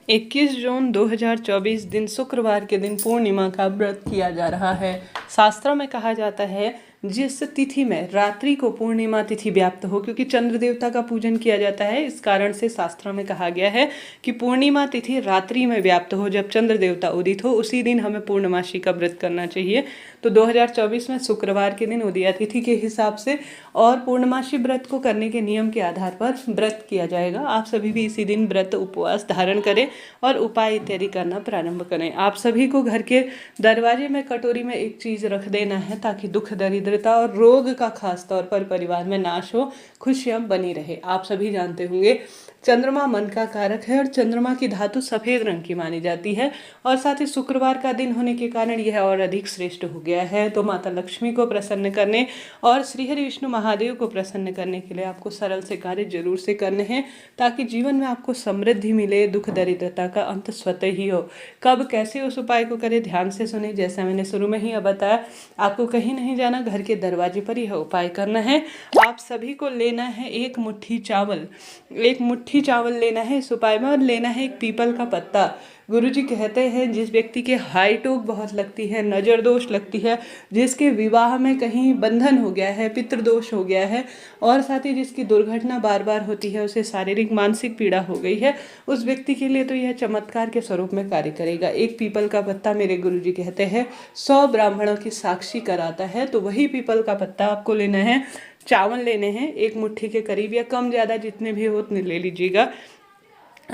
21 जून 2024 दिन शुक्रवार के दिन पूर्णिमा का व्रत किया जा रहा है। शास्त्रों में कहा जाता है जिस तिथि में रात्रि को पूर्णिमा तिथि व्याप्त हो, क्योंकि चंद्र देवता का पूजन किया जाता है, इस कारण से शास्त्रों में कहा गया है कि पूर्णिमा तिथि रात्रि में व्याप्त हो, जब चंद्र देवता उदित हो उसी दिन हमें पूर्णमासी का व्रत करना चाहिए। तो 2024 में शुक्रवार के दिन उदया तिथि के हिसाब से और पूर्णमासी व्रत को करने के नियम के आधार पर व्रत किया जाएगा। आप सभी भी इसी दिन व्रत उपवास धारण करें और उपाय इत्यादि करना प्रारंभ करें। आप सभी को घर के दरवाजे में कटोरी में एक चीज़ रख देना है ताकि दुख दरिद्रता और रोग का खास तौर पर परिवार में नाश हो, खुशियाँ बनी रहे। आप सभी जानते होंगे चंद्रमा मन का कारक है और चंद्रमा की धातु सफ़ेद रंग की मानी जाती है, और साथ ही शुक्रवार का दिन होने के कारण यह और अधिक श्रेष्ठ हो गया है। तो माता लक्ष्मी को प्रसन्न करने और श्री हरि विष्णु महादेव को प्रसन्न करने के लिए आपको सरल से कार्य जरूर से करने हैं ताकि जीवन में आपको समृद्धि मिले, दुख दरिद्रता का अंत स्वतः ही हो। कब कैसे उस उपाय को करें, ध्यान से सुने। जैसा मैंने शुरू में ही बताया, आपको कहीं नहीं जाना, घर के दरवाजे पर यह उपाय करना है। आप सभी को लेना है एक मुट्ठी चावल लेना है इस उपाय में, और लेना है एक पीपल का पत्ता। गुरुजी कहते हैं जिस व्यक्ति के हाई टोक बहुत लगती है, नज़र दोष लगती है, जिसके विवाह में कहीं बंधन हो गया है, पितृदोष हो गया है, और साथ ही जिसकी दुर्घटना बार बार होती है, उसे शारीरिक मानसिक पीड़ा हो गई है, उस व्यक्ति के लिए तो यह चमत्कार के स्वरूप में कार्य करेगा। एक पीपल का पत्ता मेरे गुरुजी कहते हैं 100 ब्राह्मणों की साक्षी कराता है। तो वही पीपल का पत्ता आपको लेना है। चावल लेने हैं एक मुट्ठी के करीब, या कम ज़्यादा जितने भी हो उतने ले लीजिएगा।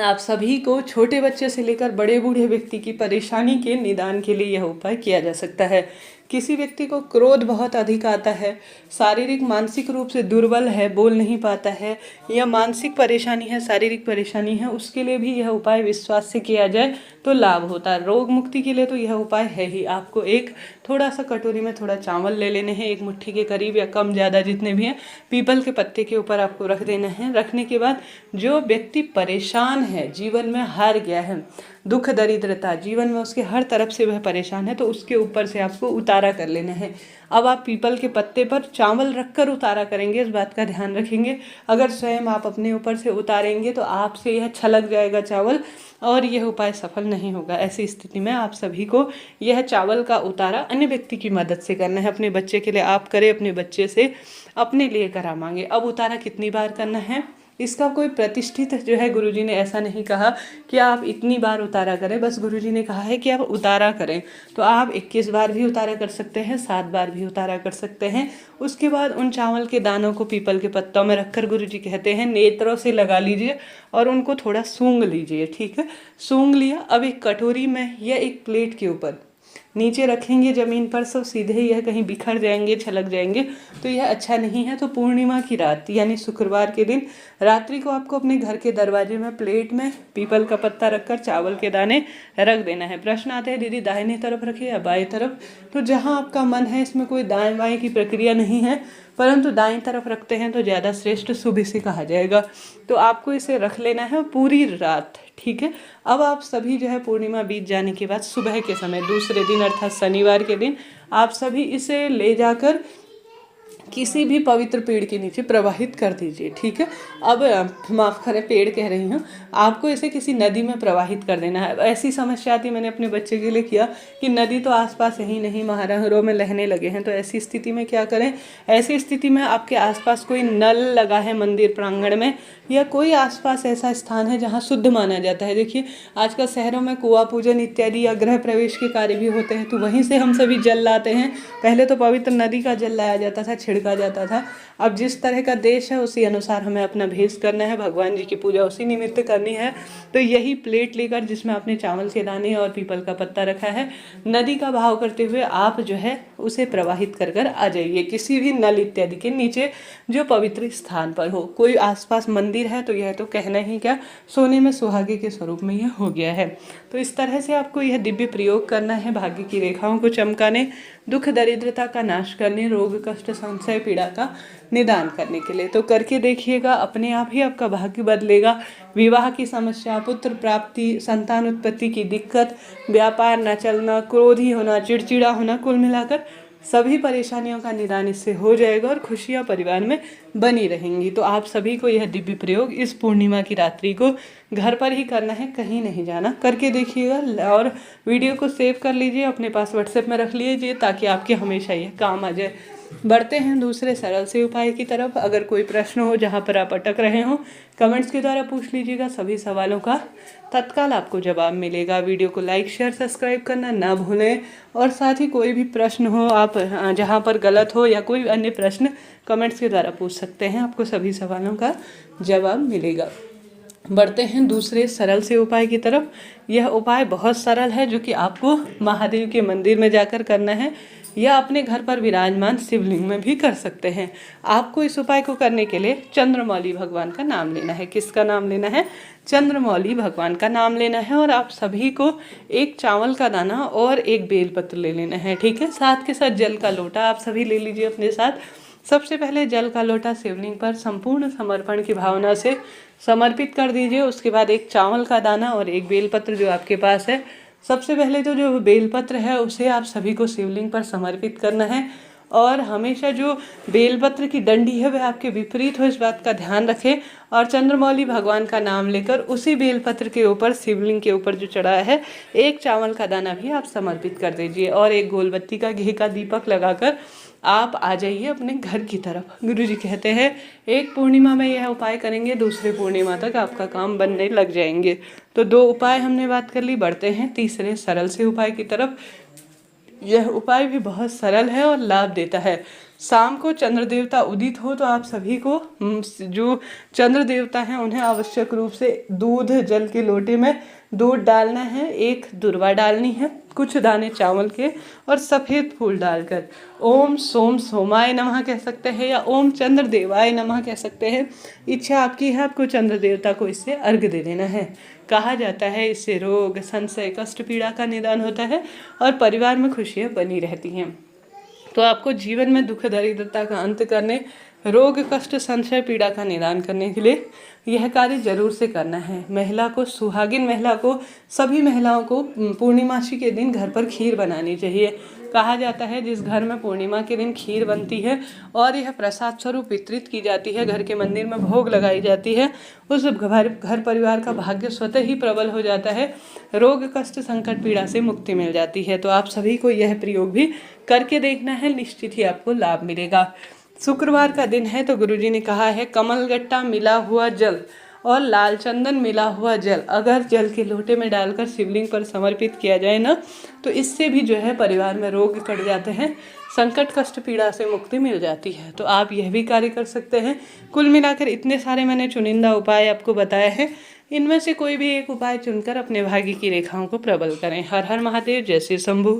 आप सभी को छोटे बच्चे से लेकर बड़े बूढ़े व्यक्ति की परेशानी के निदान के लिए यह उपाय किया जा सकता है। किसी व्यक्ति को क्रोध बहुत अधिक आता है, शारीरिक मानसिक रूप से दुर्बल है, बोल नहीं पाता है, या मानसिक परेशानी है, शारीरिक परेशानी है, उसके लिए भी यह उपाय विश्वास से किया जाए तो लाभ होता है। रोग मुक्ति के लिए तो यह उपाय है ही। आपको एक थोड़ा सा कटोरी में थोड़ा चावल ले लेने हैं, एक मुट्ठी के करीब या कम ज़्यादा जितने भी हैं, पीपल के पत्ते के ऊपर आपको रख देना है। रखने के बाद जो व्यक्ति परेशान है, जीवन में हार गया है, दुख दरिद्रता जीवन में उसके हर तरफ से वह परेशान है, तो उसके ऊपर से आपको उतारा कर लेना है। अब आप पीपल के पत्ते पर चावल रखकर उतारा करेंगे, इस बात का ध्यान रखेंगे। अगर स्वयं आप अपने ऊपर से उतारेंगे तो आपसे यह छलक जाएगा चावल, और यह उपाय सफल नहीं होगा। ऐसी स्थिति में आप सभी को यह चावल का उतारा अन्य व्यक्ति की मदद से करना है। अपने बच्चे के लिए आप करें, अपने बच्चे से अपने लिए करा मांगे। अब उतारा कितनी बार करना है, इसका कोई प्रतिष्ठित जो है, गुरुजी ने ऐसा नहीं कहा कि आप इतनी बार उतारा करें, बस गुरुजी ने कहा है कि आप उतारा करें। तो आप 21 बार भी उतारा कर सकते हैं, 7 बार भी उतारा कर सकते हैं। उसके बाद उन चावल के दानों को पीपल के पत्तों में रखकर गुरुजी कहते हैं नेत्रों से लगा लीजिए और उनको थोड़ा सूंघ लीजिए। ठीक है, सूंघ लिया। अब एक कटोरी में या एक प्लेट के ऊपर नीचे रखेंगे जमीन पर, सब सीधे ही यह कहीं बिखर जाएंगे, छलक जाएंगे, तो यह अच्छा नहीं है। तो पूर्णिमा की रात यानी शुक्रवार के दिन रात्रि को आपको अपने घर के दरवाजे में प्लेट में पीपल का पत्ता रखकर चावल के दाने रख देना है। प्रश्न आते हैं दीदी दाहिने तरफ रखे या बाएं तरफ, तो जहां आपका मन है, इसमें कोई दाएं बाएं की प्रक्रिया नहीं है, परंतु दाएं तरफ रखते हैं तो ज़्यादा श्रेष्ठ शुभ इसे कहा जाएगा। तो आपको इसे रख लेना है पूरी रात। ठीक है, अब आप सभी जो है पूर्णिमा बीत जाने के बाद सुबह के समय दूसरे दिन अर्थात शनिवार के दिन आप सभी इसे ले जाकर किसी भी पवित्र पेड़ के नीचे प्रवाहित कर दीजिए। ठीक है, अब माफ़ करें पेड़ कह रही हूँ, आपको इसे किसी नदी में प्रवाहित कर देना है। ऐसी समस्या आती, मैंने अपने बच्चे के लिए किया कि नदी तो आसपास है ही नहीं, महानहरों में लहने लगे हैं, तो ऐसी स्थिति में क्या करें। ऐसी स्थिति में आपके आसपास कोई नल लगा है मंदिर प्रांगण में, या कोई आसपास ऐसा स्थान है जहाँ शुद्ध माना जाता है। देखिए आजकल शहरों में कुआं पूजन इत्यादि या गृह प्रवेश के कार्य भी होते हैं, तो वहीं से हम सभी जल लाते हैं। पहले तो पवित्र नदी का जल लाया जाता था, छिड़का जाता था। अब जिस तरह का देश है उसी अनुसार हमें अपना भेष करना है, भगवान जी की पूजा उसी निमित्त करनी है। तो यही प्लेट लेकर जिसमें आपने चावल के दाने और पीपल का पत्ता रखा है, नदी का भाव करते हुए आप जो है उसे प्रवाहित कर कर आ जाइए किसी भी नल इत्यादि के नीचे जो पवित्र स्थान पर हो। कोई आसपास मंदिर है तो यह तो कहना ही क्या, सोने में सुहागे के स्वरूप में यह हो गया है। तो इस तरह से आपको यह दिव्य प्रयोग करना है, भाग्य की रेखाओं को चमकाने, दुख दरिद्रता का नाश करने, रोग कष्ट संशय पीड़ा का निदान करने के लिए। तो करके देखिएगा, अपने आप ही आपका भाग्य बदलेगा। विवाह की समस्या, पुत्र प्राप्ति, संतान उत्पत्ति की दिक्कत, व्यापार न चलना, क्रोधी होना, चिड़चिड़ा होना, कुल मिलाकर सभी परेशानियों का निदान इससे हो जाएगा और खुशियाँ परिवार में बनी रहेंगी। तो आप सभी को यह दिव्य प्रयोग इस पूर्णिमा की रात्रि को घर पर ही करना है, कहीं नहीं जाना, करके देखिएगा और वीडियो को सेव कर लीजिए, अपने पास व्हाट्सएप में रख लीजिए ताकि आपके हमेशा यह काम आ जाए। बढ़ते हैं दूसरे सरल से उपाय की तरफ। अगर कोई प्रश्न हो जहाँ पर आप अटक रहे हो, कमेंट्स के द्वारा पूछ लीजिएगा, सभी सवालों का तत्काल आपको जवाब मिलेगा। वीडियो को लाइक शेयर सब्सक्राइब करना ना भूलें और साथ ही कोई भी प्रश्न हो आप जहाँ पर गलत हो या कोई अन्य प्रश्न कमेंट्स के द्वारा पूछ सकते हैं, आपको सभी सवालों का जवाब मिलेगा। बढ़ते हैं दूसरे सरल से उपाय की तरफ। यह उपाय बहुत सरल है जो कि आपको महादेव के मंदिर में जाकर करना है या अपने घर पर विराजमान शिवलिंग में भी कर सकते हैं। आपको इस उपाय को करने के लिए चंद्रमौली भगवान का नाम लेना है। किसका नाम लेना है? चंद्रमौली भगवान का नाम लेना है। और आप सभी को एक चावल का दाना और एक बेलपत्र ले लेना है, ठीक है। साथ के साथ जल का लोटा आप सभी ले लीजिए अपने साथ। सबसे पहले जल का लोटा शिवलिंग पर संपूर्ण समर्पण की भावना से समर्पित कर दीजिए। उसके बाद एक चावल का दाना और एक बेलपत्र जो आपके पास है, सबसे पहले तो जो बेलपत्र है उसे आप सभी को शिवलिंग पर समर्पित करना है। और हमेशा जो बेलपत्र की डंडी है वह आपके विपरीत हो, इस बात का ध्यान रखें। और चंद्रमौली भगवान का नाम लेकर उसी बेलपत्र के ऊपर शिवलिंग के ऊपर जो चढ़ाया है एक चावल का दाना भी आप समर्पित कर दीजिए और एक गोलबत्ती का घी का दीपक लगाकर आप आ जाइए अपने घर की तरफ। गुरुजी कहते हैं एक पूर्णिमा में यह उपाय करेंगे, दूसरे पूर्णिमा तक आपका काम बनने लग जाएंगे। तो 2 उपाय हमने बात कर ली। बढ़ते हैं तीसरे सरल से उपाय की तरफ। यह उपाय भी बहुत सरल है और लाभ देता है। शाम को चंद्र देवता उदित हो तो आप सभी को जो चंद्र देवता हैं उन्हें आवश्यक रूप से दूध जल के लोटे में दूध डालना है, एक दुर्वा डालनी है, कुछ दाने चावल के और सफ़ेद फूल डालकर ओम सोम सोमाय नमः कह सकते हैं या ओम चंद्र देवाय नमः कह सकते हैं। इच्छा आपकी है, आपको चंद्र देवता को इससे अर्घ्य दे देना है। कहा जाता है इससे रोग संशय कष्ट पीड़ा का निदान होता है और परिवार में खुशियाँ बनी रहती हैं। तो आपको जीवन में दुख दरिद्रता का अंत करने, रोग कष्ट संशय पीड़ा का निदान करने के लिए यह कार्य जरूर से करना है। महिला को, सुहागिन महिला को, सभी महिलाओं को पूर्णिमासी के दिन घर पर खीर बनानी चाहिए। कहा जाता है जिस घर में पूर्णिमा के दिन खीर बनती है और यह प्रसाद स्वरूप वितरित की जाती है, घर के मंदिर में भोग लगाई जाती है, उस घर परिवार का भाग्य स्वतः ही प्रबल हो जाता है, रोग कष्ट संकट पीड़ा से मुक्ति मिल जाती है। तो आप सभी को यह प्रयोग भी करके देखना है, निश्चित ही आपको लाभ मिलेगा। शुक्रवार का दिन है तो गुरुजी ने कहा है कमलगट्टा मिला हुआ जल और लाल चंदन मिला हुआ जल अगर जल के लोटे में डालकर शिवलिंग पर समर्पित किया जाए ना, तो इससे भी जो है परिवार में रोग कट जाते हैं, संकट कष्ट पीड़ा से मुक्ति मिल जाती है। तो आप यह भी कार्य कर सकते हैं। कुल मिलाकर इतने सारे मैंने चुनिंदा उपाय आपको बताए हैं, इनमें से कोई भी एक उपाय चुनकर अपने भाग्य की रेखाओं को प्रबल करें। हर हर महादेव, जय श्री शंभू।